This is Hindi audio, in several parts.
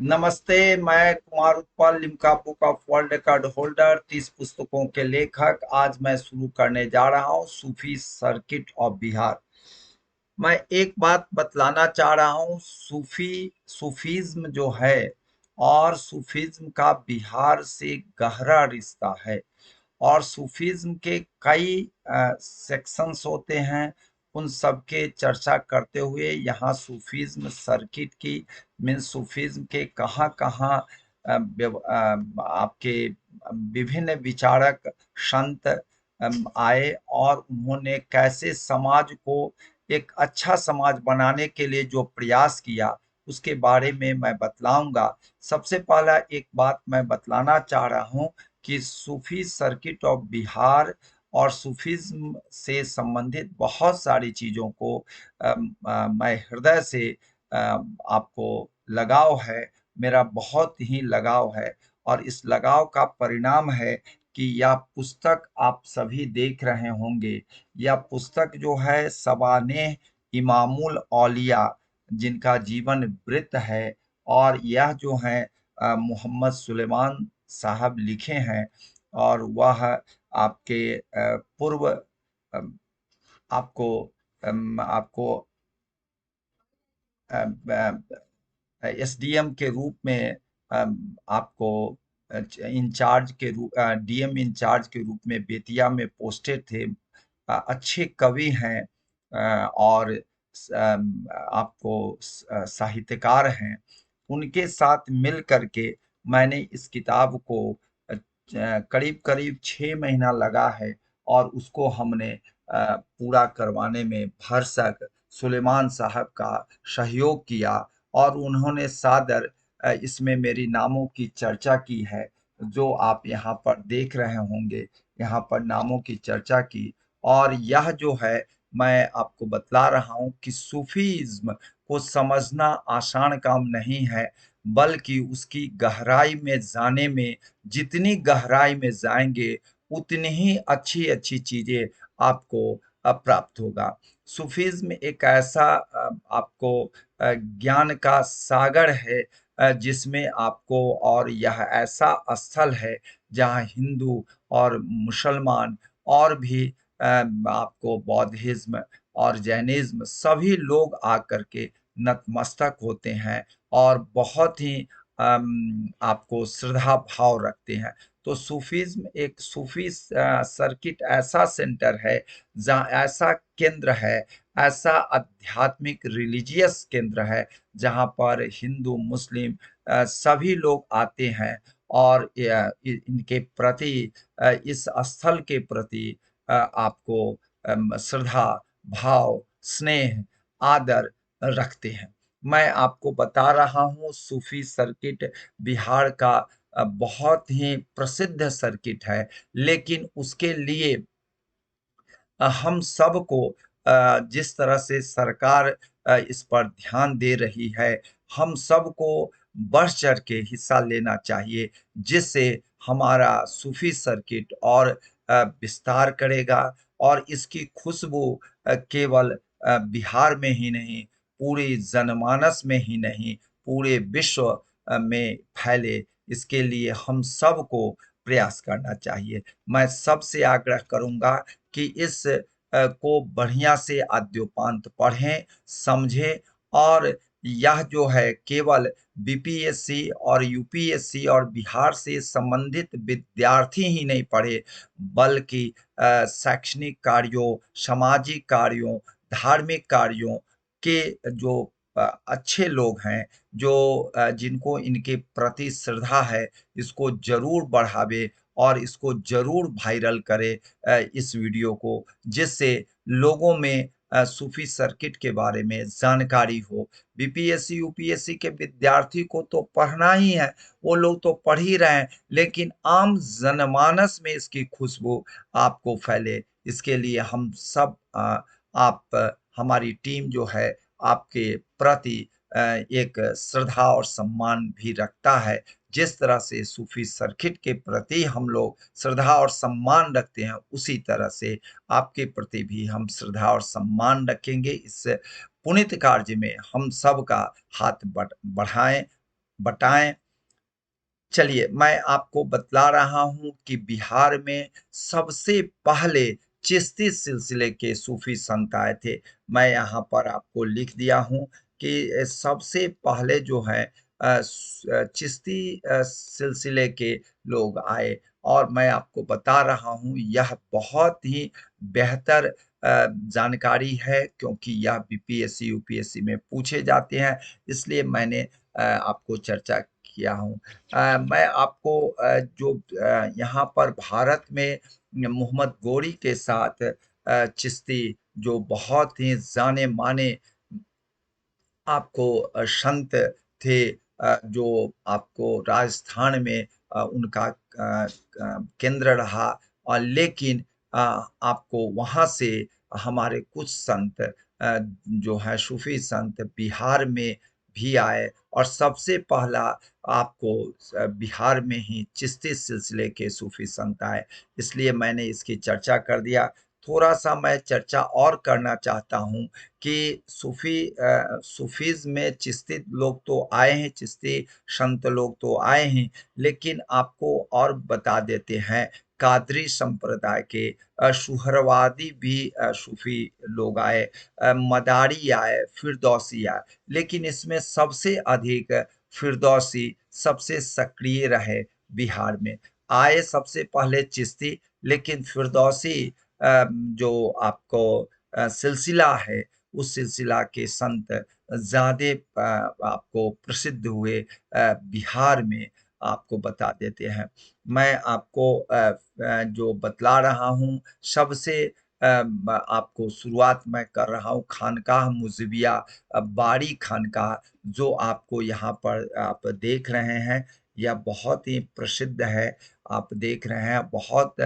नमस्ते। मैं Kumar Utpal, Limca book of world record holder, 30 पुस्तकों के लेखक। आज मैं शुरू करने जा रहा हूँ सूफी सर्किट ऑफ बिहार। मैं एक बात बतलाना चाह रहा हूँ। सूफीज्म जो है और सूफीज्म का बिहार से गहरा रिश्ता है। और सूफीज्म के कई सेक्शंस होते हैं। उन सब के चर्चा करते हुए यहाँ सूफीज्म सर्किट की मीन्स सूफीज्म के कहाँ कहाँ आपके विभिन्न विचारक संत आए और उन्होंने कैसे समाज को एक अच्छा समाज बनाने के लिए जो प्रयास किया उसके बारे में मैं बतलाऊंगा। सबसे पहला एक बात मैं बतलाना चाह रहा हूँ कि सूफी सर्किट ऑफ बिहार और सूफीज्म से संबंधित बहुत सारी चीजों को मैं हृदय से आपको लगाव है। मेरा बहुत ही लगाव है और इस लगाव का परिणाम है कि यह पुस्तक आप सभी देख रहे होंगे। यह पुस्तक जो है सवानेह इमामुल औलिया जिनका जीवन वृत्त है और यह जो है मोहम्मद सुलेमान साहब लिखे हैं। और वह आपके पूर्व आपको आपको एसडीएम के रूप में आपको इंचार्ज के रूप डीएम इंचार्ज के रूप में बेतिया में पोस्टेड थे। अच्छे कवि हैं और आपको साहित्यकार हैं। उनके साथ मिल करके मैंने इस किताब को करीब करीब 6 महीना लगा है और उसको हमने पूरा करवाने में भरसक सुलेमान साहब का सहयोग किया। और उन्होंने सादर इसमें मेरी नामों की चर्चा की है जो आप यहाँ पर देख रहे होंगे। यहाँ पर नामों की चर्चा की। और यह जो है मैं आपको बतला रहा हूँ कि सूफीज्म को समझना आसान काम नहीं है, बल्कि उसकी गहराई में जाने में जितनी गहराई में जाएंगे उतनी ही अच्छी अच्छी चीजें आपको प्राप्त होगा। सूफीज्म एक ऐसा आपको ज्ञान का सागर है जिसमें आपको और यह ऐसा स्थल है जहाँ हिंदू और मुसलमान और भी आपको बौद्धिज्म और जैनिज्म सभी लोग आकर के नतमस्तक होते हैं और बहुत ही आपको श्रद्धा भाव रखते हैं। तो सूफीज्म एक सूफी सर्किट ऐसा सेंटर है जहाँ ऐसा केंद्र है, ऐसा आध्यात्मिक रिलीजियस केंद्र है जहाँ पर हिंदू मुस्लिम सभी लोग आते हैं और इनके प्रति इस स्थल के प्रति आपको श्रद्धा भाव स्नेह आदर रखते हैं। मैं आपको बता रहा हूँ सूफी सर्किट बिहार का बहुत ही प्रसिद्ध सर्किट है। लेकिन उसके लिए हम सबको जिस तरह से सरकार इस पर ध्यान दे रही है, हम सबको बढ़ चढ़ के हिस्सा लेना चाहिए जिससे हमारा सूफी सर्किट और विस्तार करेगा और इसकी खुशबू केवल बिहार में ही नहीं, पूरे जनमानस में ही नहीं, पूरे विश्व में फैले। इसके लिए हम सबको प्रयास करना चाहिए। मैं सबसे आग्रह करूंगा कि इस को बढ़िया से आद्योपांत पढ़ें, समझें। और यह जो है केवल बीपीएससी और यूपीएससी और बिहार से संबंधित विद्यार्थी ही नहीं पढ़े, बल्कि शैक्षणिक कार्यों, सामाजिक कार्यों, धार्मिक कार्यों के जो अच्छे लोग हैं, जो जिनको इनके प्रति श्रद्धा है, इसको जरूर बढ़ावे और इसको जरूर वायरल करे इस वीडियो को, जिससे लोगों में सूफी सर्किट के बारे में जानकारी हो। बीपीएससी यूपीएससी के विद्यार्थी को तो पढ़ना ही है, वो लोग तो पढ़ ही रहे हैं, लेकिन आम जनमानस में इसकी खुशबू आपको फैले, इसके लिए हम सब आप हमारी टीम जो है आपके प्रति एक श्रद्धा और सम्मान भी रखता है। जिस तरह से सूफी सर्किट के प्रति हम लोग श्रद्धा और सम्मान रखते हैं, उसी तरह से आपके प्रति भी हम श्रद्धा और सम्मान रखेंगे। इस पुनित कार्य में हम सब का हाथ बढ़ाएं। बताएं। चलिए, मैं आपको बतला रहा हूँ कि बिहार में सबसे पहले चिश्ती सिलसिले के सूफी संत आए थे। मैं यहाँ पर आपको लिख दिया हूँ कि सबसे पहले जो है चिश्ती सिलसिले के लोग आए, और मैं आपको बता रहा हूँ यह बहुत ही बेहतर जानकारी है, क्योंकि यह बीपीएससी यूपीएससी में पूछे जाते हैं, इसलिए मैंने आपको चर्चा किया हूँ। मैं आपको जो यहाँ पर भारत में मोहम्मद गोरी के साथ चिश्ती जो बहुत ही जाने माने आपको संत थे, जो आपको राजस्थान में उनका केंद्र रहा, और लेकिन आपको वहाँ से हमारे कुछ संत जो है सूफी संत बिहार में भी आए, और सबसे पहला आपको बिहार में ही चिश्ती सिलसिले के सूफी संत आए, इसलिए मैंने इसकी चर्चा कर दिया। थोड़ा सा मैं चर्चा और करना चाहता हूँ कि सूफीज में चिश्ती लोग तो आए हैं, चिश्ती संत लोग तो आए हैं, लेकिन आपको और बता देते हैं, कादरी संप्रदाय के सुहरवादी भी सूफी लोग आए, मदारी आए, फिरदौसी आए, लेकिन इसमें सबसे अधिक फिरदौसी सबसे सक्रिय रहे बिहार में। आए सबसे पहले चिश्ती, लेकिन फिरदौसी जो आपको सिलसिला है, उस सिलसिला के संत ज़्यादा आपको प्रसिद्ध हुए बिहार में, आपको बता देते हैं। मैं आपको जो बतला रहा हूँ, सबसे आपको शुरुआत मैं कर रहा हूँ खानकाह मुजिबिया बाड़ी खानकाह, जो आपको यहाँ पर आप देख रहे हैं, यह बहुत ही प्रसिद्ध है। आप देख रहे हैं, बहुत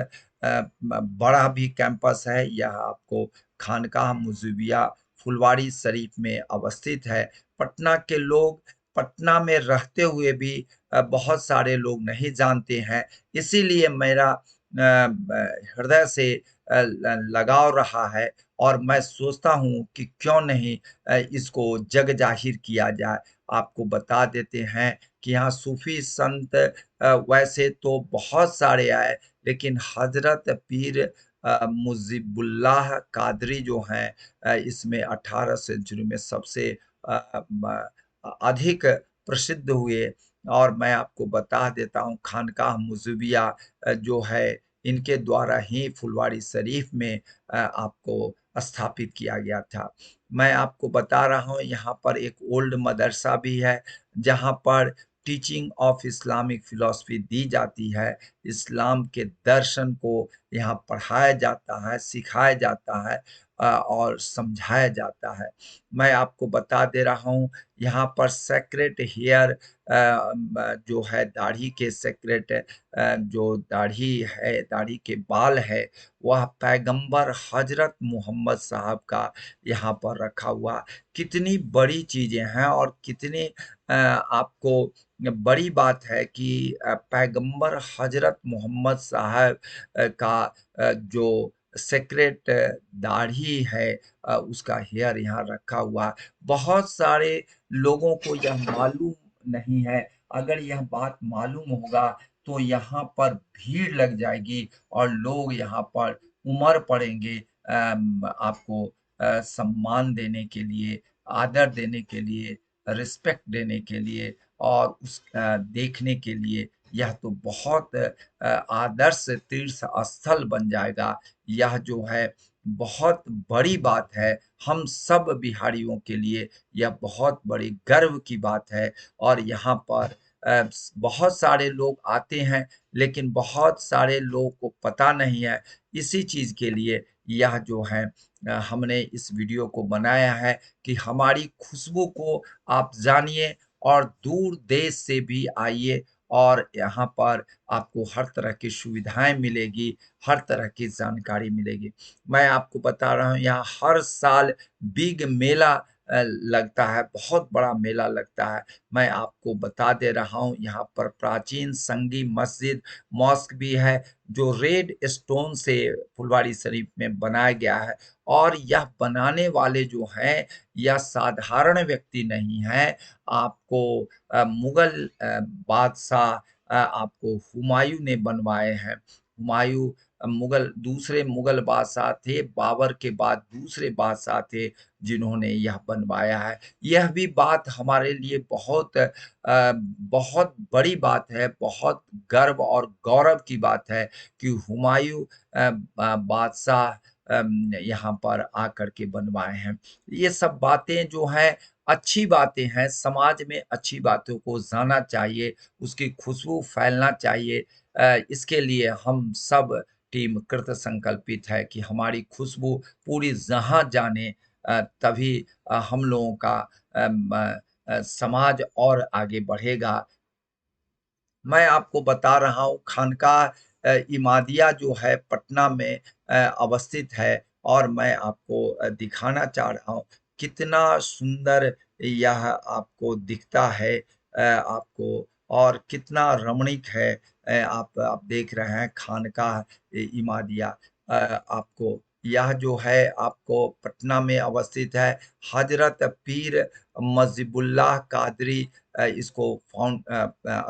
बड़ा भी कैंपस है। यह आपको खानकाह मुजिबिया फुलवारी शरीफ में अवस्थित है। पटना के लोग, पटना में रहते हुए भी बहुत सारे लोग नहीं जानते हैं, इसीलिए मेरा हृदय से लगाव रहा है, और मैं सोचता हूँ कि क्यों नहीं इसको जग जाहिर किया जाए। आपको बता देते हैं कि यहाँ सूफी संत वैसे तो बहुत सारे आए, लेकिन हजरत पीर मुजीबुल्लाह कादरी जो हैं, इसमें 18 सेंचुरी में सबसे अधिक प्रसिद्ध हुए। और मैं आपको बता देता हूँ, खानकाह मुजिबिया जो है, इनके द्वारा ही फुलवारी शरीफ में आपको स्थापित किया गया था। मैं आपको बता रहा हूँ, यहाँ पर एक ओल्ड मदरसा भी है, जहाँ पर टीचिंग ऑफ इस्लामिक फिलॉसफी दी जाती है। इस्लाम के दर्शन को यहाँ पढ़ाया जाता है, सिखाया जाता है और समझाया जाता है। मैं आपको बता दे रहा हूँ, यहाँ पर सेक्रेट हेयर जो है, दाढ़ी के सेक्रेट जो दाढ़ी है, दाढ़ी के बाल है, वह पैगंबर हजरत मोहम्मद साहब का यहाँ पर रखा हुआ। कितनी बड़ी चीजें हैं, और कितनी आपको बड़ी बात है कि पैगंबर हजरत मोहम्मद साहब का जो सेक्रेट दाढ़ी है, उसका हेयर यहाँ रखा हुआ। बहुत सारे लोगों को यह मालूम नहीं है। अगर यह बात मालूम होगा तो यहाँ पर भीड़ लग जाएगी, और लोग यहाँ पर उमड़ पड़ेंगे आपको सम्मान देने के लिए, आदर देने के लिए, रिस्पेक्ट देने के लिए, और उस देखने के लिए। यह तो बहुत आदर्श तीर्थ स्थल बन जाएगा। यह जो है, बहुत बड़ी बात है। हम सब बिहारियों के लिए यह बहुत बड़ी गर्व की बात है। और यहाँ पर बहुत सारे लोग आते हैं, लेकिन बहुत सारे लोगों को पता नहीं है। इसी चीज के लिए यह जो है, हमने इस वीडियो को बनाया है कि हमारी खुशबू को आप जानिए, और दूर देश से भी आइए, और यहाँ पर आपको हर तरह की सुविधाएं मिलेगी, हर तरह की जानकारी मिलेगी। मैं आपको बता रहा हूँ, यहाँ हर साल बिग मेला लगता है, बहुत बड़ा मेला लगता है। मैं आपको बता दे रहा हूँ, यहाँ पर प्राचीन संगी मस्जिद, मॉस्क भी है, जो रेड स्टोन से फुलवाड़ी शरीफ में बनाया गया है। और यह बनाने वाले जो हैं, यह साधारण व्यक्ति नहीं हैं। आपको मुगल बादशाह आपको हुमायूँ ने बनवाए हैं। हुमायूँ मुगल दूसरे मुगल बादशाह थे, बाबर के बाद दूसरे बादशाह थे, जिन्होंने यह बनवाया है। यह भी बात हमारे लिए बहुत बड़ी बात है, बहुत गर्व और गौरव की बात है कि हुमायूँ बादशाह यहाँ पर आकर के बनवाए हैं। ये सब बातें जो हैं, अच्छी बातें हैं, समाज में अच्छी बातों को जाना चाहिए, उसकी खुशबू फैलना चाहिए। इसके लिए हम सब टीम कृत संकल्पित है कि हमारी खुशबू पूरी जहाँ जाने, तभी हम लोगों का समाज और आगे बढ़ेगा। मैं आपको बता रहा हूँ, खानकाह इमादिया जो है पटना में अवस्थित है, और मैं आपको दिखाना चाह रहा हूँ कितना सुंदर यह आपको दिखता है, आपको, और कितना रमणीक है। आप देख रहे हैं खानकाह इमादिया। आपको यह जो है आपको पटना में अवस्थित है। हजरत पीर मजीबुल्लाह कादरी इसको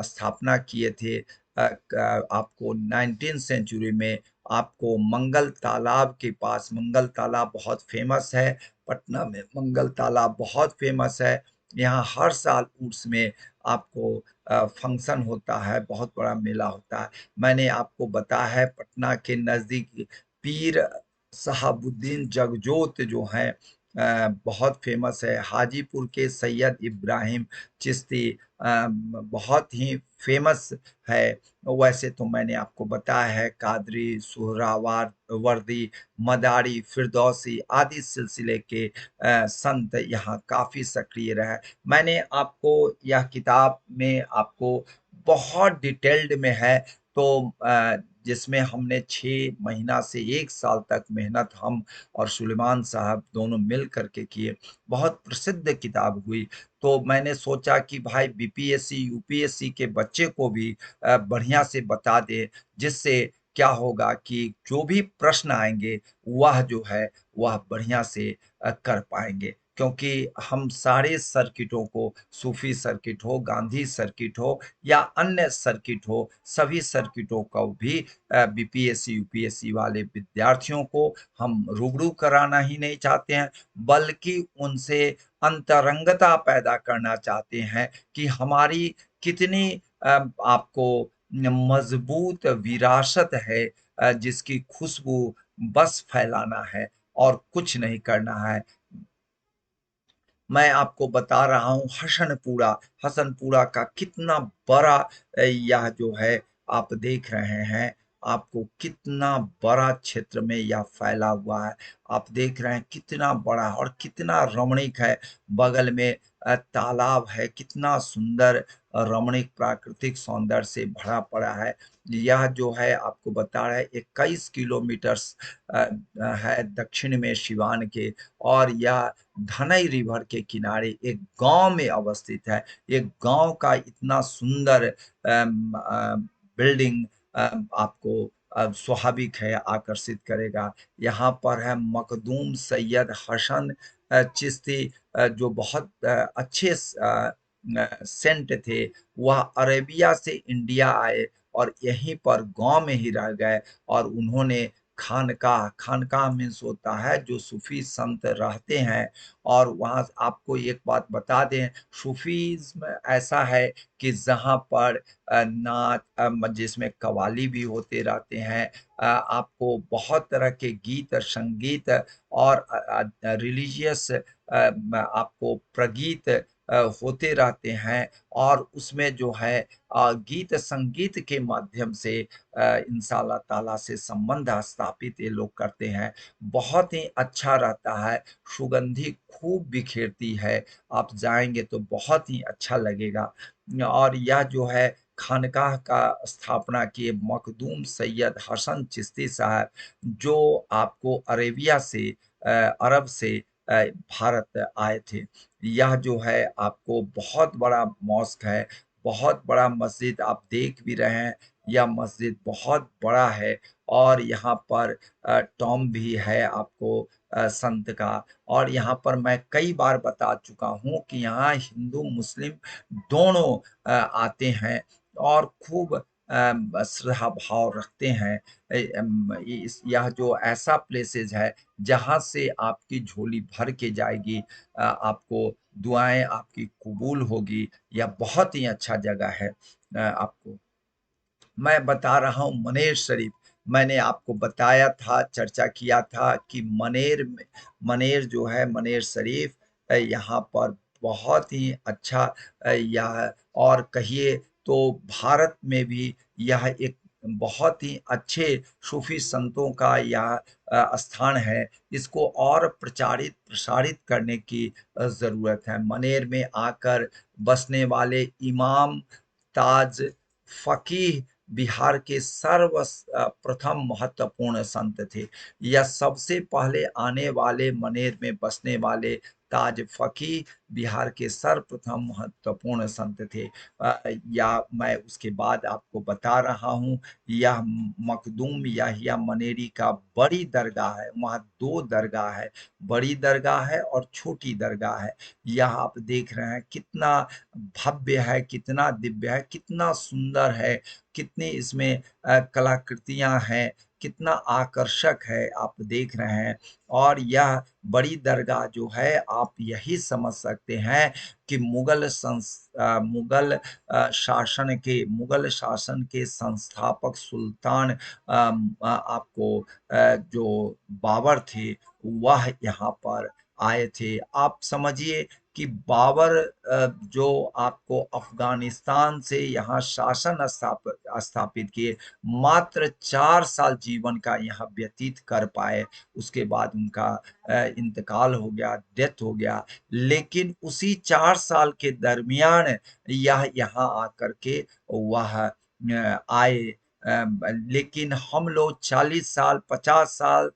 स्थापना किए थे। आपको 19th सेंचुरी में आपको मंगल तालाब के पास, मंगल तालाब बहुत फेमस है, पटना में मंगल तालाब बहुत फेमस है। यहाँ हर साल उर्स में आपको फंक्शन होता है, बहुत बड़ा मेला होता है। मैंने आपको बताया है पटना के नज़दीक पीर शहाबुद्दीन जगजोत जो हैं, बहुत फेमस है। हाजीपुर के सैयद इब्राहिम चिश्ती बहुत ही फेमस है। वैसे तो मैंने आपको बताया है कादरी, सुहरावार वर्दी, मदारी, फिरदौसी आदि सिलसिले के संत यहाँ काफ़ी सक्रिय रहे। मैंने आपको यह किताब में आपको बहुत डिटेल्ड में है, तो जिसमें हमने 6 महीना से 1 साल तक मेहनत हम और सुलेमान साहब दोनों मिल कर के किए। बहुत प्रसिद्ध किताब हुई। तो मैंने सोचा कि भाई बीपीएससी, यूपीएससी के बच्चे को भी बढ़िया से बता दें, जिससे क्या होगा कि जो भी प्रश्न आएँगे, वह जो है, वह बढ़िया से कर पाएँगे। क्योंकि हम सारे सर्किटों को, सूफ़ी सर्किट हो, गांधी सर्किट हो या अन्य सर्किट हो, सभी सर्किटों को भी बीपीएससी, यूपीएससी वाले विद्यार्थियों को हम रूबरू कराना ही नहीं चाहते हैं, बल्कि उनसे अंतरंगता पैदा करना चाहते हैं कि हमारी कितनी आपको मजबूत विरासत है, जिसकी खुशबू बस फैलाना है और कुछ नहीं करना है। मैं आपको बता रहा हूँ हसनपुरा का कितना बड़ा यह जो है आप देख रहे हैं, आपको कितना बड़ा क्षेत्र में यह फैला हुआ है। आप देख रहे हैं कितना बड़ा और कितना रमणीक है। बगल में तालाब है, कितना सुंदर रमणीक प्राकृतिक सौंदर्य से भरा पड़ा है। यह जो है आपको बता रहा है 21 किलोमीटर है दक्षिण में सिवान के, और यह धनई रिवर के किनारे एक गांव में अवस्थित है। एक गांव का इतना सुंदर बिल्डिंग आपको स्वाभाविक है, आकर्षित करेगा। यहाँ पर है मखदूम सैयद हसन चिश्ती, जो बहुत अच्छे सेंट थे। वह अरेबिया से इंडिया आए और यहीं पर गांव में ही रह गए, और उन्होंने खानकाह, खानकाह मीन्स होता है जो सूफी संत रहते हैं। और वहाँ आपको एक बात बता दें, सूफीज़्म ऐसा है कि जहाँ पर नाच जिसमें कव्वाली भी होते रहते हैं, आपको बहुत तरह के गीत, संगीत और रिलीजियस आपको प्रगीत होते रहते हैं। और उसमें जो है गीत संगीत के माध्यम से इंशाअल्लाह ताला से संबंध स्थापित ये लोग करते हैं। बहुत ही अच्छा रहता है, सुगंधि खूब बिखेरती है, आप जाएँगे तो बहुत ही अच्छा लगेगा। और यह जो है खानकाह का स्थापना किए मखदूम सैयद हसन चिश्ती साहब, जो आपको अरेबिया से अरब से भारत आए थे। यह जो है आपको बहुत बड़ा मॉस्क है, बहुत बड़ा मस्जिद आप देख भी रहे हैं, यह मस्जिद बहुत बड़ा है और यहाँ पर टॉम भी है आपको संत का। और यहाँ पर मैं कई बार बता चुका हूँ कि यहाँ हिंदू मुस्लिम दोनों आते हैं और खूब श्रद्धा भाव रखते हैं। यह जो ऐसा प्लेसेस है जहाँ से आपकी झोली भर के जाएगी, आपको दुआएं आपकी कबूल होगी। यह बहुत ही अच्छा जगह है। आपको मैं बता रहा हूँ मनेर शरीफ। मैंने आपको बताया था, चर्चा किया था कि मनेर जो है मनेर शरीफ, यहाँ पर बहुत ही अच्छा यह, और कहिए तो भारत में भी यह एक बहुत ही अच्छे सूफी संतों का यह स्थान है। इसको और प्रचारित प्रसारित करने की जरूरत है। मनेर में आकर बसने वाले इमाम ताज फकीह बिहार के प्रथम महत्वपूर्ण संत थे। यह सबसे पहले आने वाले मनेर में बसने वाले ताज फकीह बिहार के सर्वप्रथम महत्वपूर्ण संत थे। या मैं उसके बाद आपको बता रहा हूँ, यह मखदूम याहिया मनेरी का बड़ी दरगाह है। वहाँ दो दरगाह है, बड़ी दरगाह है और छोटी दरगाह है। यह आप देख रहे हैं कितना भव्य है, कितना दिव्य है, कितना सुंदर है, कितनी इसमें कलाकृतियां हैं, कितना आकर्षक है, आप देख रहे हैं। और यह बड़ी दरगाह जो है, आप यही समझ सकते हैं कि मुगल शासन के संस्थापक सुल्तान आपको जो बाबर थे, वह यहाँ पर आए थे। आप समझिए कि बाबर जो आपको अफगानिस्तान से यहाँ शासन स्थापित किए, मात्र 4 साल जीवन का यहाँ व्यतीत कर पाए। उसके बाद उनका इंतकाल हो गया, डेथ हो गया। लेकिन उसी 4 साल के दरमियान यह यहाँ आकर के वह आए। लेकिन हम लोग 40 साल, 50 साल,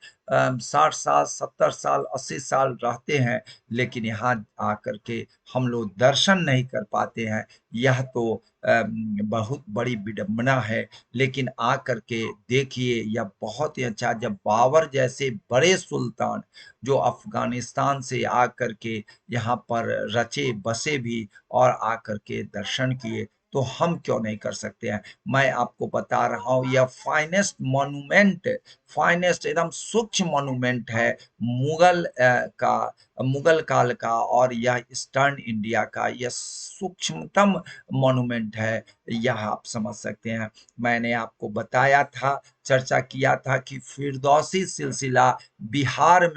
60 साल, 70 साल, 80 साल रहते हैं, लेकिन यहाँ आकर के हम लोग दर्शन नहीं कर पाते हैं। यह तो बहुत बड़ी विडंबना है। लेकिन आकर के देखिए, यह बहुत ही अच्छा। जब बाबर जैसे बड़े सुल्तान जो अफगानिस्तान से आकर के यहाँ पर रचे बसे भी और आकर के दर्शन किए, तो हम क्यों नहीं कर सकते हैं। मैं आपको बता रहा हूँ, यह फाइनेस्ट मॉन्यूमेंट, फाइनेस्ट एकदम सूक्ष्म मॉन्यूमेंट है मुगल काल का, और यह ईस्टर्न इंडिया का यह सूक्ष्मतम मॉन्यूमेंट है। यह आप समझ सकते हैं। मैंने आपको बताया था, चर्चा किया था कि फिरदौसी सिलसिला बिहार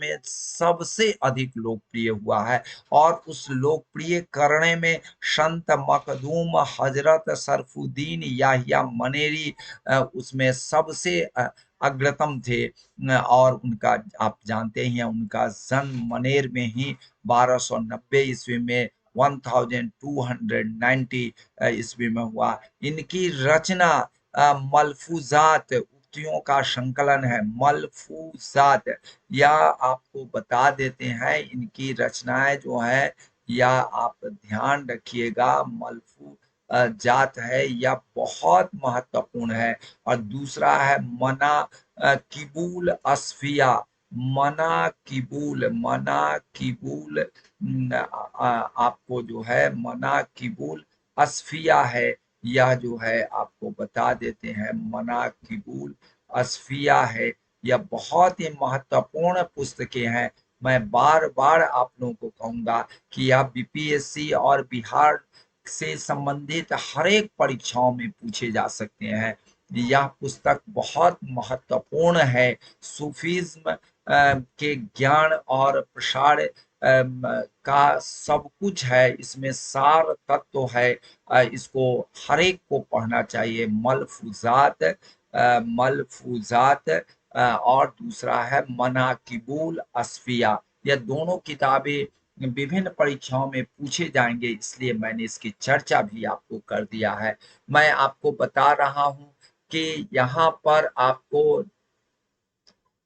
में सबसे अधिक लोकप्रिय हुआ है। और उस लोकप्रिय करने में संत मखदूम हजरत सरफुद्दीन याहिया मनेरी उसमें सबसे अग्रतम थे। और उनका आप जानते ही हैं, उनका जन्म मनेर में ही 1290 ईस्वी में 1290 ईस्वी में हुआ। इनकी रचना मलफूजात, उक्तियों का संकलन है, मलफूजात। या आपको बता देते हैं, इनकी रचनाएं जो है, या आप ध्यान रखिएगा, मलफू जात है, यह बहुत महत्वपूर्ण है। और दूसरा है मना किबूल असफिया, मना किबूल आपको जो है मना किबूल असफिया है। यह जो है आपको बता देते हैं, मना किबूल असफिया है। यह बहुत ही महत्वपूर्ण पुस्तकें हैं। मैं बार बार आप लोगों को कहूंगा कि यह बीपीएससी और बिहार से संबंधित हर एक परीक्षाओं में पूछे जा सकते हैं। यह पुस्तक बहुत महत्वपूर्ण है। सूफीज्म के ज्ञान और प्रसार का सब कुछ है इसमें, सार तत्व है। इसको हर एक को पढ़ना चाहिए। मलफूजात और दूसरा है मनाकिबुल असफिया। यह दोनों किताबें विभिन्न परीक्षाओं में पूछे जाएंगे, इसलिए मैंने इसकी चर्चा भी आपको कर दिया है। मैं आपको बता रहा हूं कि यहाँ पर आपको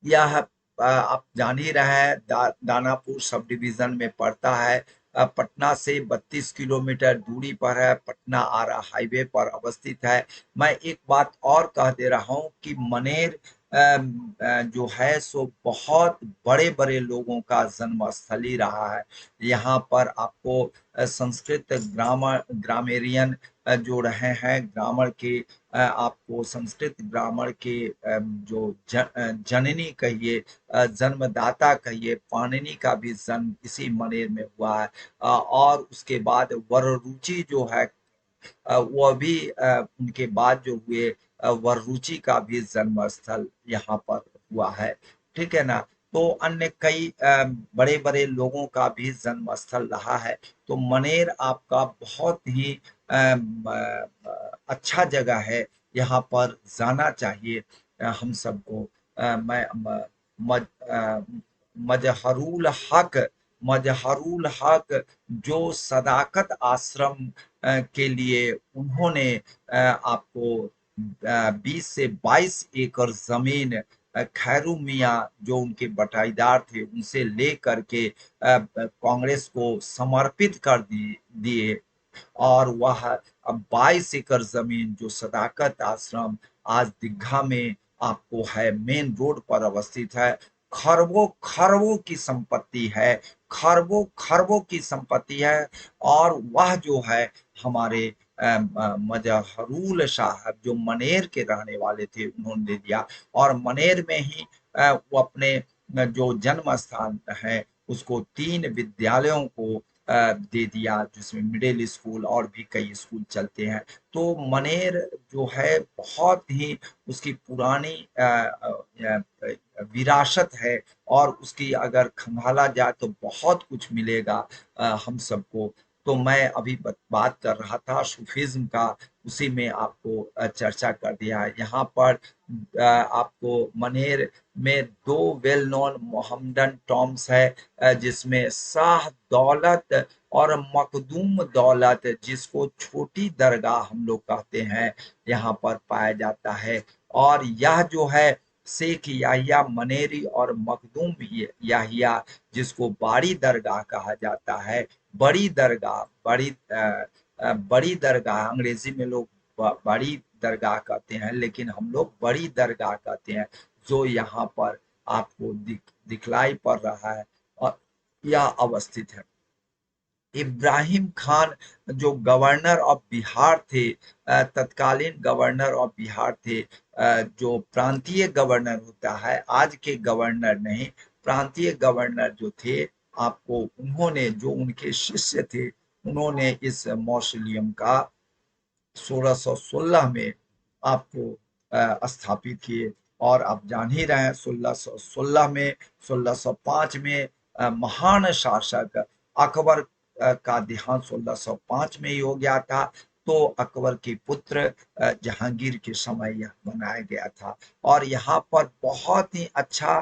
यह आप जान ही रहे हैं, दानापुर सब डिवीजन में पड़ता है। पटना से 32 किलोमीटर दूरी पर है, पटना आरा हाईवे पर अवस्थित है। मैं एक बात और कह दे रहा हूँ कि मनेर जो है सो बहुत बड़े बड़े लोगों का जन्म स्थल ही रहा है। यहाँ पर आपको संस्कृत ग्रामेरियन जो रहे हैं, ग्रामर के आपको संस्कृत ग्रामर के जो जननी कहिए, जन्मदाता कहिए, पाणिनि का भी जन्म इसी मनेर में हुआ है। और उसके बाद वररुचि जो है वह भी उनके बाद जो हुए वररुचि का भी जन्म स्थल यहाँ पर हुआ है। ठीक है ना। तो अन्य कई बड़े बड़े लोगों का भी जन्म स्थल रहा है। तो मनेर आपका बहुत ही अच्छा जगह है, यहाँ पर जाना चाहिए हम सबको। मैं मज, अ, मजहरुल हक जो सदाकत आश्रम के लिए उन्होंने आपको 20 से 22 एकड़ जमीन खैरू मियाँ जो उनके बटाईदार थे उनसे ले करके कांग्रेस को समर्पित कर दिए। और वह अब 22 एकड़ जमीन जो सदाकत आश्रम आज दीघा में आपको है, मेन रोड पर अवस्थित है। खरबों खरबों की संपत्ति है, खरबों खरबों की संपत्ति है। और वह जो है हमारे मजहरूल साहब जो मनेर के रहने वाले थे उन्होंने दे दिया। और मनेर में ही वो अपने जो जन्म स्थान है उसको 3 विद्यालयों को दे दिया, जिसमें मिडिल स्कूल और भी कई स्कूल चलते हैं। तो मनेर जो है बहुत ही उसकी पुरानी विरासत है, और उसकी अगर खंगाला जाए तो बहुत कुछ मिलेगा हम सबको। तो मैं अभी बात कर रहा था सूफीज्म का, उसी में आपको चर्चा कर दिया है। यहाँ पर आपको मनेर में 2 वेल नोन मोहम्मदन टॉम्स है, जिसमें शाह दौलत और मखदूम दौलत, जिसको छोटी दरगाह हम लोग कहते हैं, यहाँ पर पाया जाता है। और यह जो है शेख याहिया मनेरी और मखदूम याहिया, जिसको बड़ी दरगाह कहा जाता है, बड़ी दरगाह, बड़ी दरगाह अंग्रेजी में लोग बड़ी दरगाह कहते हैं, लेकिन हम लोग बड़ी दरगाह कहते हैं, जो यहाँ पर आपको दिखलाई पड़ रहा है और यह अवस्थित है। इब्राहिम खान जो गवर्नर ऑफ बिहार थे, तत्कालीन गवर्नर ऑफ बिहार थे, जो प्रांतीय गवर्नर होता है, आज के गवर्नर नहीं, प्रांतीय गवर्नर जो थे, आपको उन्होंने जो उनके शिष्य थे उन्होंने इस मौसोलियम का 1616 में आपको स्थापित किए। और आप जान ही रहे हैं 1616 में, 1605 में महान शासक अकबर का देहांत 1605 में ही हो गया था। तो अकबर के पुत्र जहांगीर के समय यह बनाया गया था। और यहाँ पर बहुत ही अच्छा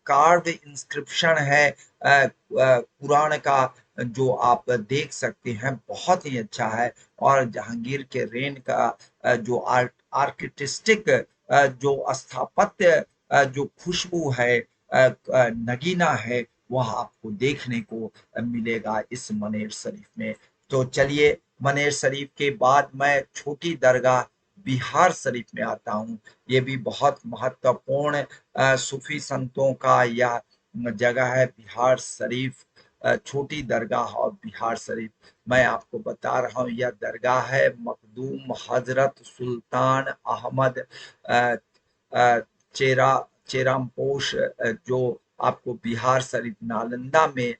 कार्ड इंस्क्रिप्शन है कुरान का, जो आप देख सकते हैं, बहुत ही अच्छा है। और जहांगीर के रेन का जो आर्किटेक्टिक जो स्थापत्य जो खुशबू है, नगीना है, वह आपको देखने को मिलेगा इस मनेर शरीफ में। तो चलिए, मनेर शरीफ के बाद मैं छोटी दरगाह बिहार शरीफ में आता हूँ। ये भी बहुत महत्वपूर्ण सूफी संतों का यह जगह है, बिहार शरीफ। छोटी दरगाह और बिहार शरीफ, मैं आपको बता रहा हूँ, यह दरगाह है मखदूम हजरत सुल्तान अहमद अ, अ, चेरा चेरामपोश, जो आपको बिहार शरीफ नालंदा में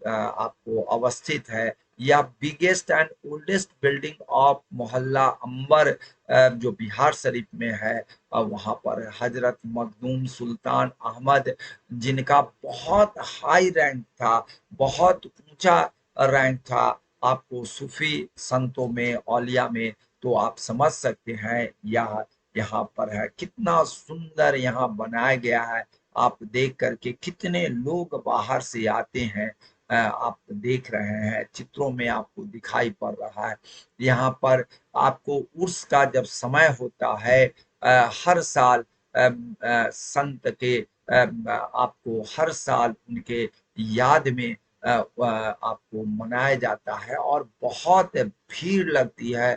आपको अवस्थित है। यह biggest and oldest building of मोहल्ला अंबर जो बिहार शरीफ में है, वहां पर हजरत मखदूम सुल्तान अहमद, जिनका बहुत हाई रैंक था, बहुत ऊंचा रैंक था आपको सूफी संतों में, औलिया में। तो आप समझ सकते हैं यह यहाँ पर है, कितना सुंदर यहाँ बनाया गया है। आप देख करके कितने लोग बाहर से आते हैं, आप देख रहे हैं, चित्रों में आपको दिखाई पड़ रहा है। यहाँ पर आपको उर्स का जब समय होता है, हर साल संत के आपको हर साल उनके याद में आपको मनाया जाता है और बहुत भीड़ लगती है।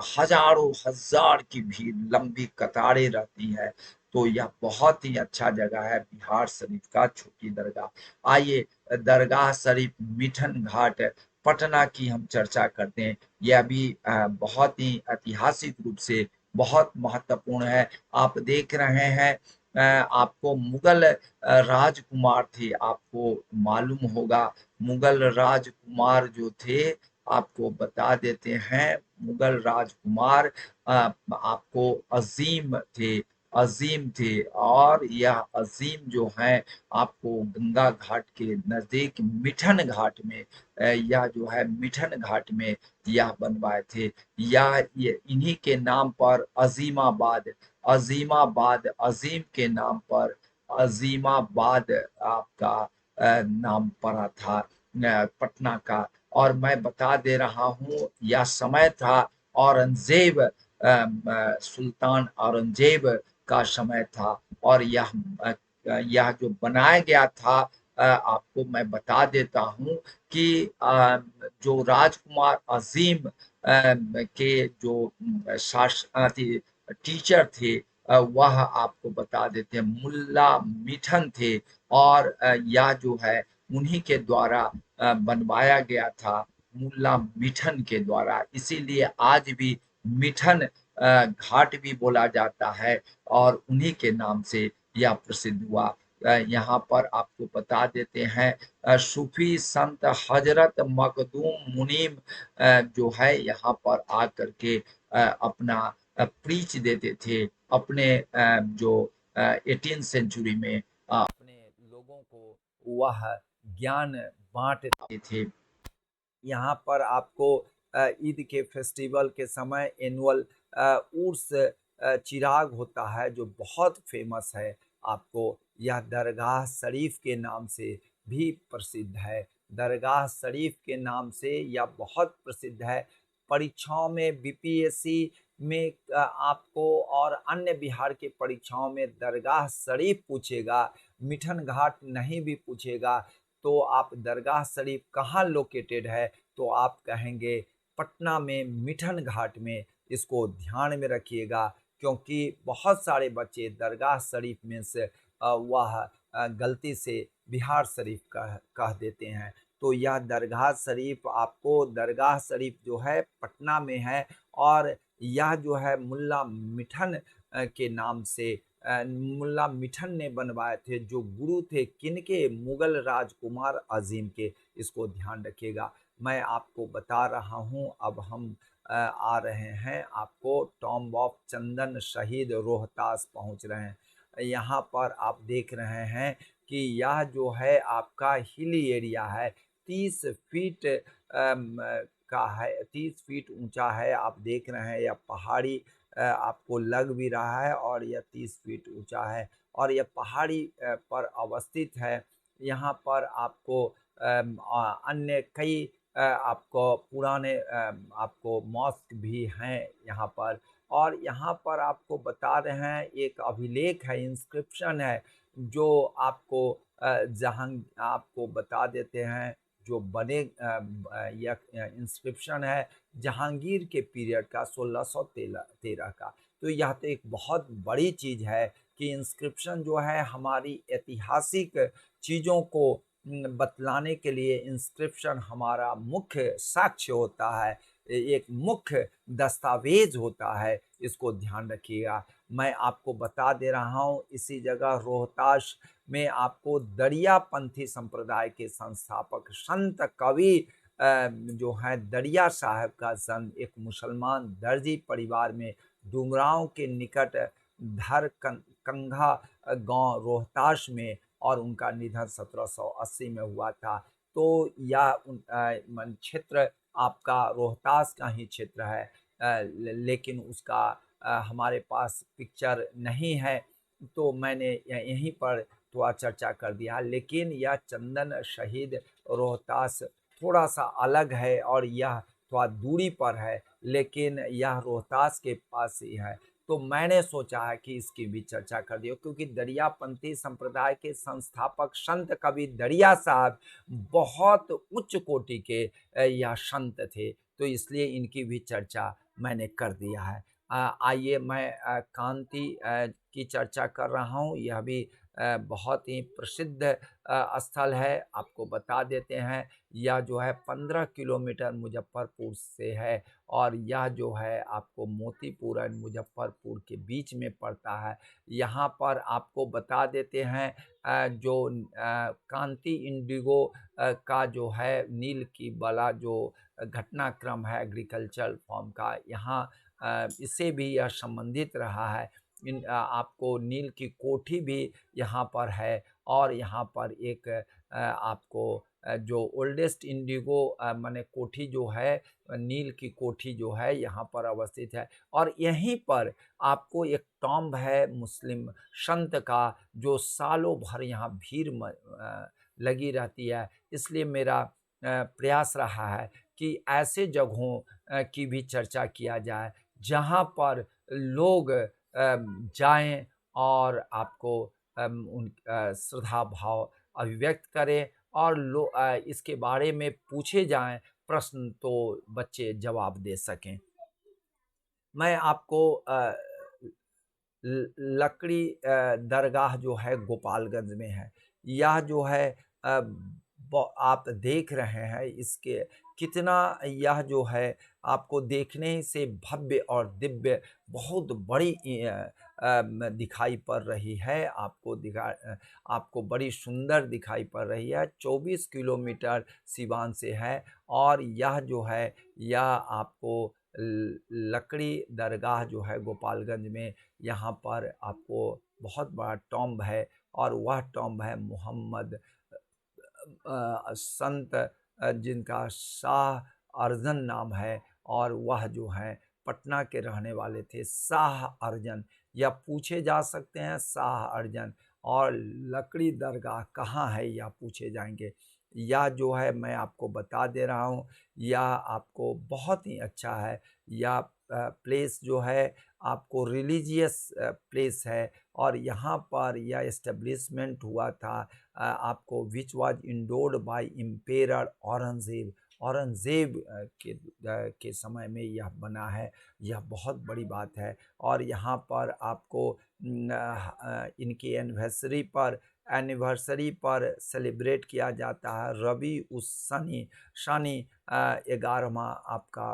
हजारों हजार की भीड़, लंबी कतारें रहती है। तो यह बहुत ही अच्छा जगह है बिहार शरीफ का छोटी दरगाह। आइए दरगाह शरीफ मिठन घाट पटना की हम चर्चा करते हैं। यह भी बहुत ही ऐतिहासिक रूप से बहुत महत्वपूर्ण है। आप देख रहे हैं आपको मुगल राजकुमार थे, आपको मालूम होगा मुगल राजकुमार जो थे, आपको बता देते हैं। मुगल राजकुमार आपको अजीम थे और यह अजीम जो है आपको गंगा घाट के नजदीक मिठन घाट में यह जो है मिठन घाट में यह बनवाए थे। यह ये इन्हीं के नाम पर अजीमाबाद अजीम के नाम पर अजीमाबाद आपका नाम पड़ा था पटना का। और मैं बता दे रहा हूँ यह समय था सुल्तान औरंगजेब का समय था। और यह जो बनाया गया था आपको मैं बता देता हूँ कि जो राजकुमार अजीम के जो टीचर थे वह आपको बता देते हैं मुल्ला मिठन थे। और यह जो है उन्हीं के द्वारा बनवाया गया था, मुल्ला मिठन के द्वारा। इसीलिए आज भी मिठन घाट भी बोला जाता है और उन्हीं के नाम से यह प्रसिद्ध हुआ। यहाँ पर आपको बता देते हैं सूफी संत हजरत मखदूम मुनीम जो है यहाँ पर आकर के अपना प्रीच देते थे। अपने जो 18 सेंचुरी में अपने लोगों को वह ज्ञान बांटते थे। यहाँ पर आपको ईद के फेस्टिवल के समय एनुअल उर्स चिराग होता है जो बहुत फेमस है। आपको यह दरगाह शरीफ के नाम से भी प्रसिद्ध है। दरगाह शरीफ के नाम से यह बहुत प्रसिद्ध है। परीक्षाओं में बीपीएससी में आपको और अन्य बिहार के परीक्षाओं में दरगाह शरीफ पूछेगा, मिठन घाट नहीं भी पूछेगा। तो आप दरगाह शरीफ कहाँ लोकेटेड है तो आप कहेंगे पटना में मिठन घाट में। इसको ध्यान में रखिएगा क्योंकि बहुत सारे बच्चे दरगाह शरीफ में से वह गलती से बिहार शरीफ कह देते हैं। तो यह दरगाह शरीफ आपको दरगाह शरीफ जो है पटना में है। और यह जो है मुल्ला मिठन के नाम से मुल्ला मिठन ने बनवाए थे जो गुरु थे किनके, मुगल राजकुमार अजीम के। इसको ध्यान रखिएगा। मैं आपको बता रहा हूँ अब हम आ रहे हैं आपको टॉम्ब ऑफ चंदन शहीद रोहतास पहुँच रहे हैं। यहाँ पर आप देख रहे हैं कि यह जो है आपका हिली एरिया है। 30 फीट का है, 30 फीट ऊंचा है। आप देख रहे हैं यह पहाड़ी आपको लग भी रहा है और यह 30 फीट ऊंचा है और यह पहाड़ी पर अवस्थित है। यहाँ पर आपको अन्य कई आपको पुराने आपको मॉस्क भी हैं यहाँ पर। और यहाँ पर आपको बता रहे हैं एक अभिलेख है, इंस्क्रिप्शन है जो आपको जहाँ आपको बता देते हैं जो बने यह इंस्क्रिप्शन है जहांगीर के पीरियड का 1613 का। तो यह तो एक बहुत बड़ी चीज़ है कि इंस्क्रिप्शन जो है हमारी ऐतिहासिक चीज़ों को बतलाने के लिए इंस्क्रिप्शन हमारा मुख्य साक्ष्य होता है, एक मुख्य दस्तावेज होता है। इसको ध्यान रखिएगा। मैं आपको बता दे रहा हूँ इसी जगह रोहतास में आपको दरियापंथी संप्रदाय के संस्थापक संत कवि जो है दरिया साहब का जन्म एक मुसलमान दर्जी परिवार में डुमरांव के निकट कंघा गांव रोहतास में, और उनका निधन 1780 में हुआ था। तो यह क्षेत्र आपका रोहतास का ही क्षेत्र है लेकिन उसका हमारे पास पिक्चर नहीं है तो मैंने यहीं पर थोड़ा चर्चा कर दिया। लेकिन यह चंदन शहीद रोहतास थोड़ा सा अलग है और यह थोड़ा दूरी पर है लेकिन यह रोहतास के पास ही है। तो मैंने सोचा है कि इसकी भी चर्चा कर दियो, क्योंकि दरियापंथी संप्रदाय के संस्थापक संत कवि दरिया साहब बहुत उच्च कोटि के यह संत थे, तो इसलिए इनकी भी चर्चा मैंने कर दिया है। आइए मैं कांति की चर्चा कर रहा हूँ। यह भी बहुत ही प्रसिद्ध स्थल है। आपको बता देते हैं, यह जो है 15 किलोमीटर मुजफ्फरपुर से है, और यह जो है आपको मोतीपुर और मुजफ्फरपुर के बीच में पड़ता है। यहाँ पर आपको बता देते हैं जो कांति इंडिगो का जो है नील की वाला जो घटनाक्रम है एग्रीकल्चर फॉर्म का, यहाँ इससे भी यह संबंधित रहा है। आपको नील की कोठी भी यहाँ पर है, और यहाँ पर एक आपको जो ओल्डेस्ट इंडिगो माने कोठी जो है, नील की कोठी जो है यहाँ पर अवस्थित है। और यहीं पर आपको एक टॉम्ब है मुस्लिम संत का, जो सालों भर यहाँ भीड़ लगी रहती है। इसलिए मेरा प्रयास रहा है कि ऐसे जगहों की भी चर्चा किया जाए जहाँ पर लोग जाएं और आपको उन श्रद्धा भाव अभिव्यक्त करें, और इसके बारे में पूछे जाएं प्रश्न, तो बच्चे जवाब दे सकें। मैं आपको लकड़ी दरगाह जो है गोपालगंज में है। यह जो है आप देख रहे हैं इसके कितना, यह जो है आपको देखने से भव्य और दिव्य बहुत बड़ी दिखाई पड़ रही है। आपको बड़ी सुंदर दिखाई पड़ रही है। 24 किलोमीटर सिवान से है, और यह जो है यह आपको लकड़ी दरगाह जो है गोपालगंज में, यहाँ पर आपको बहुत बड़ा टॉम्ब है, और वह टॉम्ब है मोहम्मद संत जिनका शाह अर्जन नाम है, और वह जो है पटना के रहने वाले थे। शाह अर्जन, या पूछे जा सकते हैं शाह अर्जन। और लकड़ी दरगाह कहाँ है, यह पूछे जाएंगे। यह जो है मैं आपको बता दे रहा हूँ, यह आपको बहुत ही अच्छा है। यह प्लेस जो है आपको रिलीजियस प्लेस है, और यहाँ पर यह एस्टेब्लिशमेंट हुआ था आपको which was endorsed by emperor Aurangzeb. Aurangzeb के समय में यह बना है। यह बहुत बड़ी बात है। और यहाँ पर आपको इनकी एनिवर्सरी पर सेलिब्रेट किया जाता है। रबी उस शनि 11वां आपका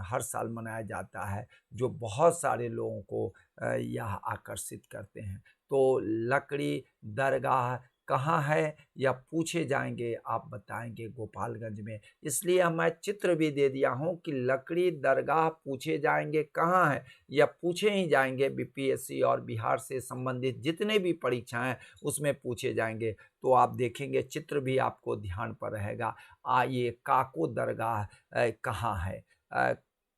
हर साल मनाया जाता है, जो बहुत सारे लोगों को यह आकर्षित करते हैं। तो लकड़ी दरगाह कहाँ है, या पूछे जाएंगे, आप बताएंगे गोपालगंज में। इसलिए मैं चित्र भी दे दिया हूँ कि लकड़ी दरगाह पूछे जाएंगे कहाँ है, या पूछे ही जाएंगे। बीपीएससी और बिहार से संबंधित जितने भी परीक्षाएं उसमें पूछे जाएंगे, तो आप देखेंगे चित्र भी आपको ध्यान पर रहेगा। ये काको दरगाह कहाँ है,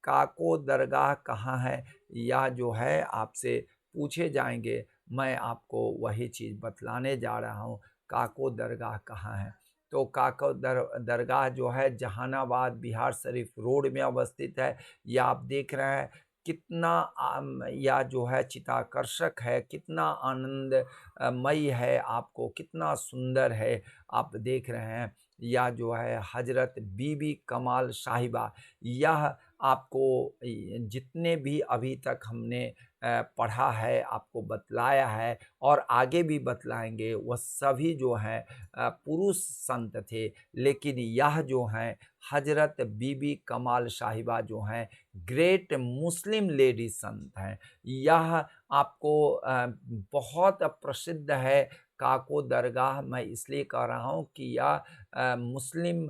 काको दरगाह कहाँ है, यह जो है आपसे पूछे जाएंगे। मैं आपको वही चीज़ बतलाने जा रहा हूँ, काको दरगाह कहाँ है। तो काको दरगाह जो है जहानाबाद बिहार शरीफ रोड में अवस्थित है। यह आप देख रहे हैं कितना यह जो है चित्ताकर्षक है, कितना आनंदमयी है, आपको कितना सुंदर है। आप देख रहे हैं यह जो है हजरत बीबी कमाल साहिबा। यह आपको जितने भी अभी तक हमने पढ़ा है, आपको बतलाया है, और आगे भी बतलाएंगे, वह सभी जो हैं पुरुष संत थे। लेकिन यह जो हैं हजरत बीबी कमाल साहिबा जो हैं ग्रेट मुस्लिम लेडी संत हैं। यह आपको बहुत प्रसिद्ध है। काको दरगाह मैं इसलिए कह रहा हूँ कि यह मुस्लिम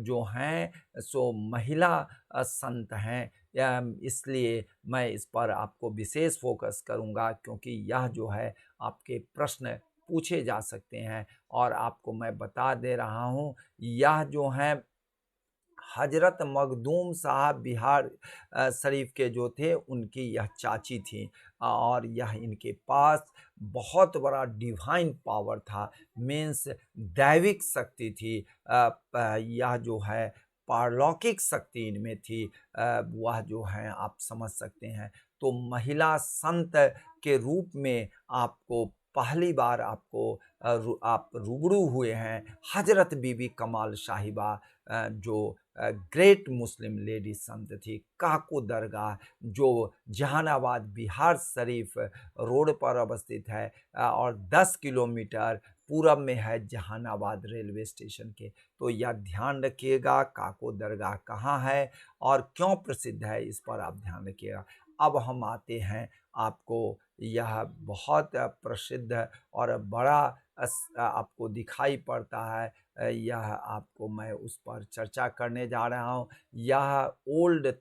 जो हैं सो महिला संत हैं, इसलिए मैं इस पर आपको विशेष फोकस करूंगा, क्योंकि यह जो है आपके प्रश्न पूछे जा सकते हैं। और आपको मैं बता दे रहा हूँ, यह जो है हजरत मखदूम साहब बिहार शरीफ के जो थे, उनकी यह चाची थी, और यह इनके पास बहुत बड़ा डिवाइन पावर था, मीन्स दैविक शक्ति थी। यह जो है पारलौकिक शक्ति इनमें थी। वह जो है आप समझ सकते हैं। तो महिला संत के रूप में आपको पहली बार आप रूबरू हुए हैं हज़रत बीबी कमाल साहिबा, जो ग्रेट मुस्लिम लेडी संत थी। काको दरगाह जो जहानाबाद बिहार शरीफ रोड पर अवस्थित है, और 10 किलोमीटर पूरब में है जहानाबाद रेलवे स्टेशन के। तो यह ध्यान रखिएगा काको दरगाह कहाँ है और क्यों प्रसिद्ध है, इस पर आप ध्यान रखिएगा। अब हम आते हैं, आपको यह बहुत प्रसिद्ध और बड़ा आपको दिखाई पड़ता है, यह आपको मैं उस पर चर्चा करने जा रहा हूँ। यह ओल्ड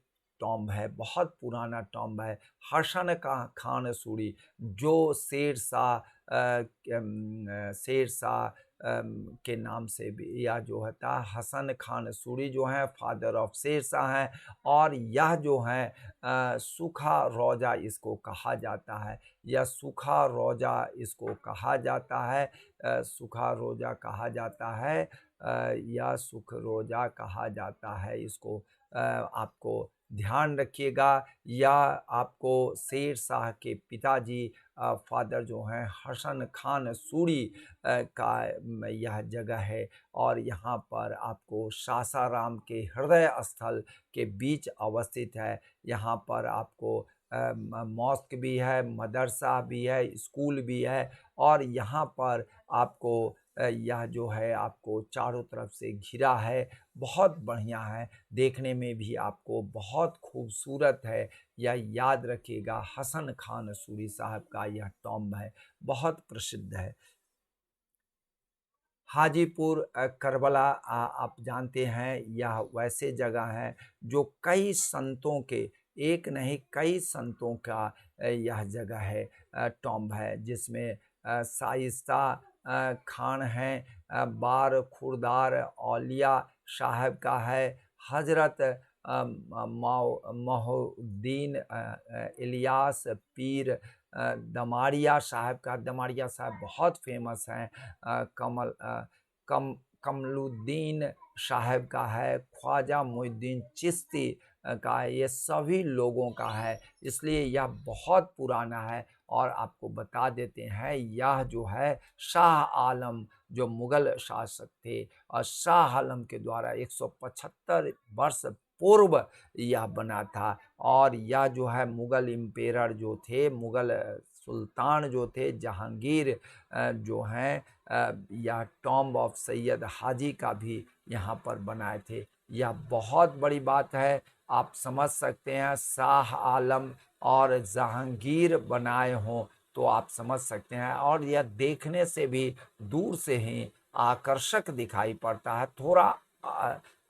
टॉम्ब है, बहुत पुराना टॉम्ब है। हसन का खान सूरी जो शेरशाह के नाम से भी यह जो होता है, हसन खान सूरी जो हैं फादर ऑफ शेरशाह हैं, और यह जो है सूखा रोजा इसको कहा जाता है। यह सूखा रोजा इसको कहा जाता है, सूखा रोजा कहा जाता है, या सुख रोजा कहा जाता है इसको। आपको ध्यान रखिएगा। या आपको शेर शाह के पिताजी फादर जो हैं हसन खान सूरी का यह जगह है, और यहाँ पर आपको सासाराम के हृदय स्थल के बीच अवस्थित है। यहाँ पर आपको मॉस्क भी है, मदरसा भी है, स्कूल भी है, और यहाँ पर आपको यह जो है आपको चारों तरफ से घिरा है। बहुत बढ़िया है, देखने में भी आपको बहुत खूबसूरत है। यह याद रखिएगा, हसन खान सूरी साहब का यह टॉम्ब है, बहुत प्रसिद्ध है। हाजीपुर करबला, आप जानते हैं यह वैसे जगह हैं जो कई संतों के, एक नहीं कई संतों का यह जगह है, टॉम्ब है, जिसमें शाइस्ता खान हैं, बार खुरदार औलिया साहब का है, हजरत मोहुद्दीन इलियास पीर दमारिया साहब का। दमारिया साहब बहुत फेमस हैं। कमलुद्दीन साहब का है, ख्वाजा मुइनुद्दीन चिश्ती का है। ये सभी लोगों का है, इसलिए यह बहुत पुराना है। और आपको बता देते हैं, यह जो है शाह आलम जो मुगल शासक थे, और शाह आलम के द्वारा 175 वर्ष पूर्व यह बना था। और यह जो है मुगल इम्पेरर जो थे, मुगल सुल्तान जो थे जहांगीर जो हैं, यह टॉम्ब ऑफ सैयद हाजी का भी यहाँ पर बनाए थे। यह बहुत बड़ी बात है, आप समझ सकते हैं। शाह आलम और जहांगीर बनाए हों तो आप समझ सकते हैं। और यह देखने से भी दूर से ही आकर्षक दिखाई पड़ता है, थोड़ा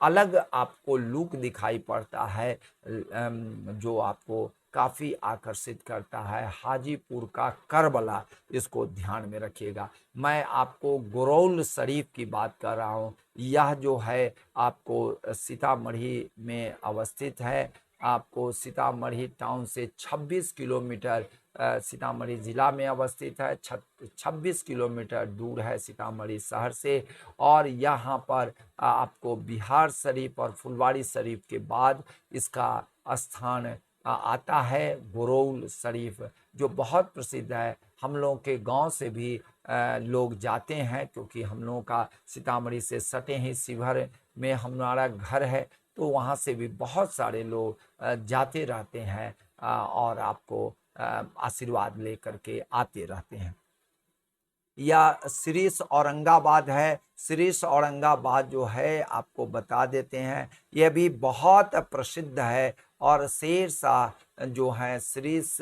अलग आपको लुक दिखाई पड़ता है, जो आपको काफ़ी आकर्षित करता है। हाजीपुर का करबला, इसको ध्यान में रखिएगा। मैं आपको गुरौल शरीफ की बात कर रहा हूँ। यह जो है आपको सीतामढ़ी में अवस्थित है। आपको सीतामढ़ी टाउन से 26 किलोमीटर, सीतामढ़ी ज़िला में अवस्थित है, 26 किलोमीटर दूर है सीतामढ़ी शहर से। और यहाँ पर आपको बिहार शरीफ और फुलवारी शरीफ के बाद इसका स्थान आता है गुरौल शरीफ, जो बहुत प्रसिद्ध है। हम लोगों के गांव से भी लोग जाते हैं, क्योंकि हम लोगों का सीतामढ़ी से सटे ही शिवहर में हमारा घर है, तो वहाँ से भी बहुत सारे लोग जाते रहते हैं, और आपको आशीर्वाद लेकर के आते रहते हैं। या सिरीस औरंगाबाद है। सिरीस औरंगाबाद जो है आपको बता देते हैं, यह भी बहुत प्रसिद्ध है। और शेर शाह जो है, सिरीस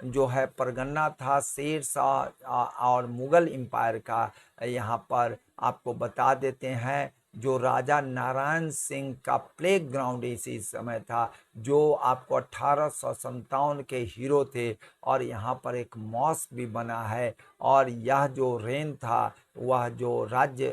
जो है परगना था शेर शाह और मुगल एम्पायर का। यहाँ पर आपको बता देते हैं, जो राजा नारायण सिंह का प्ले ग्राउंड इसी समय था, जो आपको 1857 के हीरो थे। और यहाँ पर एक मॉस्क भी बना है। और यह जो रेन था, वह जो राज्य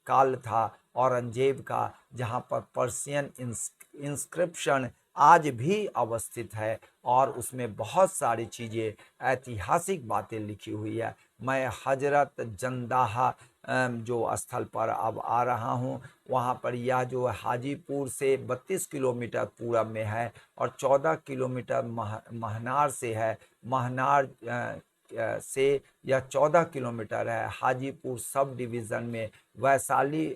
काल था औरंगजेब का, जहाँ पर पर्शियन इंस्क्रिप्शन आज भी अवस्थित है, और उसमें बहुत सारी चीज़ें, ऐतिहासिक बातें लिखी हुई है। मैं हजरत जंदाहा जो स्थल पर अब आ रहा हूँ। वहाँ पर यह जो हाजीपुर से 32 किलोमीटर पूरब में है और 14 किलोमीटर महनार से है। महनार से यह 14 किलोमीटर है। हाजीपुर सब डिवीज़न में वैशाली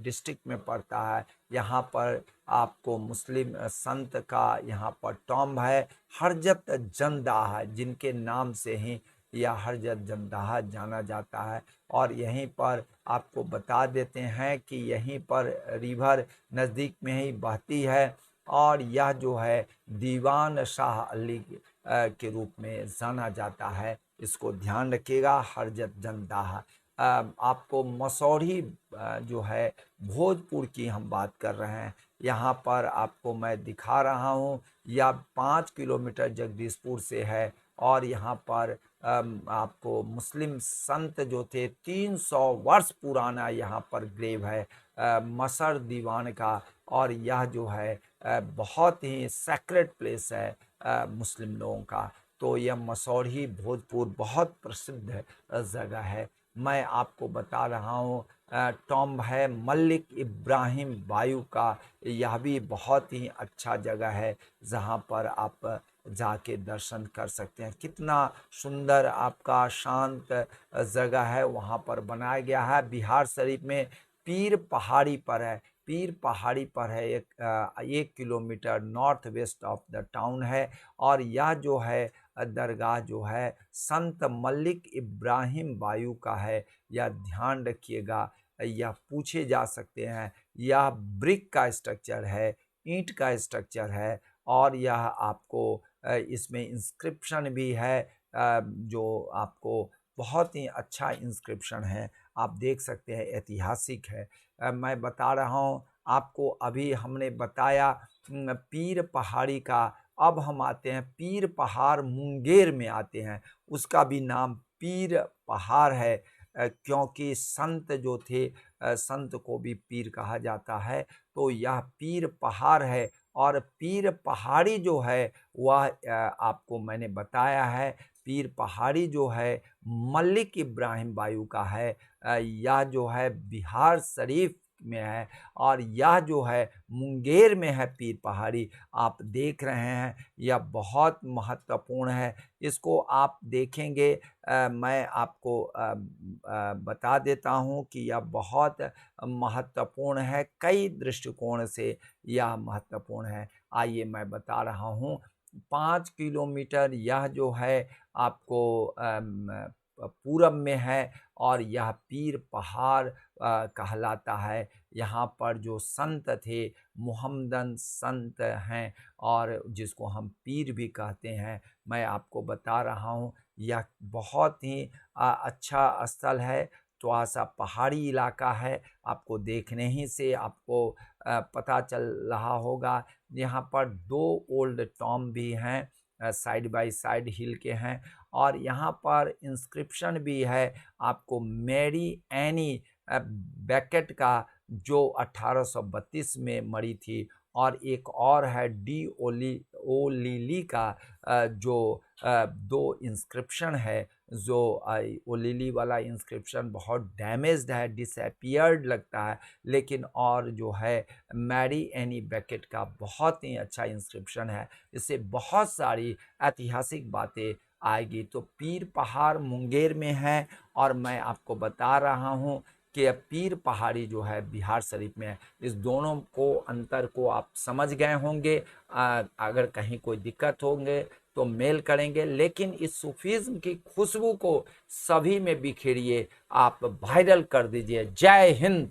डिस्ट्रिक्ट में पड़ता है। यहाँ पर आपको मुस्लिम संत का यहाँ पर टॉम्ब है, हरजत जंदाहा, जिनके नाम से ही यह हरजत जंदाहा जाना जाता है। और यहीं पर आपको बता देते हैं कि यहीं पर रिवर नज़दीक में ही बहती है और यह जो है दीवान शाह अली के रूप में जाना जाता है। इसको ध्यान रखिएगा, हरजत जंदाहा। आपको मसौढ़ी जो है भोजपुर की हम बात कर रहे हैं। यहाँ पर आपको मैं दिखा रहा हूँ, यह 5 किलोमीटर जगदीशपुर से है और यहाँ पर आपको मुस्लिम संत जो थे 300 वर्ष पुराना यहाँ पर ग्रेव है मसर दीवान का। और यह जो है बहुत ही सेक्रेट प्लेस है मुस्लिम लोगों का। तो यह मसौढ़ी भोजपुर बहुत प्रसिद्ध जगह है। मैं आपको बता रहा हूँ टॉम्ब है मलिक इब्राहिम बायू का। यह भी बहुत ही अच्छा जगह है जहाँ पर आप जाके दर्शन कर सकते हैं। कितना सुंदर आपका शांत जगह है वहाँ पर बनाया गया है। बिहार शरीफ में पीर पहाड़ी पर है। पीर पहाड़ी पर है, 1 kilometre north west of the town है। और यह जो है दरगाह जो है संत मलिक इब्राहिम बायू का है। यह ध्यान रखिएगा, यह पूछे जा सकते हैं। यह ब्रिक का स्ट्रक्चर है, ईंट का स्ट्रक्चर है और यह आपको इसमें इंस्क्रिप्शन भी है जो आपको बहुत ही अच्छा इंस्क्रिप्शन है। आप देख सकते हैं, ऐतिहासिक है। मैं बता रहा हूँ आपको, अभी हमने बताया पीर पहाड़ी का। अब हम आते हैं पीर पहाड़ मुंगेर में आते हैं। उसका भी नाम पीर पहाड़ है क्योंकि संत जो थे, संत को भी पीर कहा जाता है। तो यह पीर पहाड़ है और पीर पहाड़ी जो है वह आपको मैंने बताया है। पीर पहाड़ी जो है मलिक इब्राहिम बायू का है। यह जो है बिहार शरीफ में है और यह जो है मुंगेर में है पीर पहाड़ी। आप देख रहे हैं, यह बहुत महत्वपूर्ण है। इसको आप देखेंगे, मैं आपको बता देता हूँ कि यह बहुत महत्वपूर्ण है, कई दृष्टिकोण से यह महत्वपूर्ण है। आइए मैं बता रहा हूँ, 5 किलोमीटर यह जो है आपको पूरब में है और यह पीर पहाड़ कहलाता है। यहाँ पर जो संत थे मुहम्मदन संत हैं और जिसको हम पीर भी कहते हैं। मैं आपको बता रहा हूँ, यह बहुत ही अच्छा स्थल है। थोड़ा सा पहाड़ी इलाका है, आपको देखने ही से आपको पता चल रहा होगा। यहाँ पर 2 ओल्ड टॉम्ब भी हैं, साइड बाय साइड हिल के हैं। और यहाँ पर इंस्क्रिप्शन भी है आपको मैरी एनी बैकेट का, जो 1832 में मरी थी। और एक और है डी ओलिली का, जो 2 इंस्क्रिप्शन है। जो ओलिली वाला इंस्क्रिप्शन बहुत डैमेज्ड है, डिसअपियर्ड लगता है, लेकिन और जो है मैरी एनी बैकेट का बहुत ही अच्छा इंस्क्रिप्शन है। इससे बहुत सारी ऐतिहासिक बातें आएगी। तो पीर पहाड़ मुंगेर में है और मैं आपको बता रहा हूँ कि पीर पहाड़ी जो है बिहार शरीफ में है। इस दोनों को अंतर को आप समझ गए होंगे। अगर कहीं कोई दिक्कत होंगे तो मेल करेंगे, लेकिन इस सूफीज्म की खुशबू को सभी में बिखेरिए, आप वायरल कर दीजिए। जय हिंद।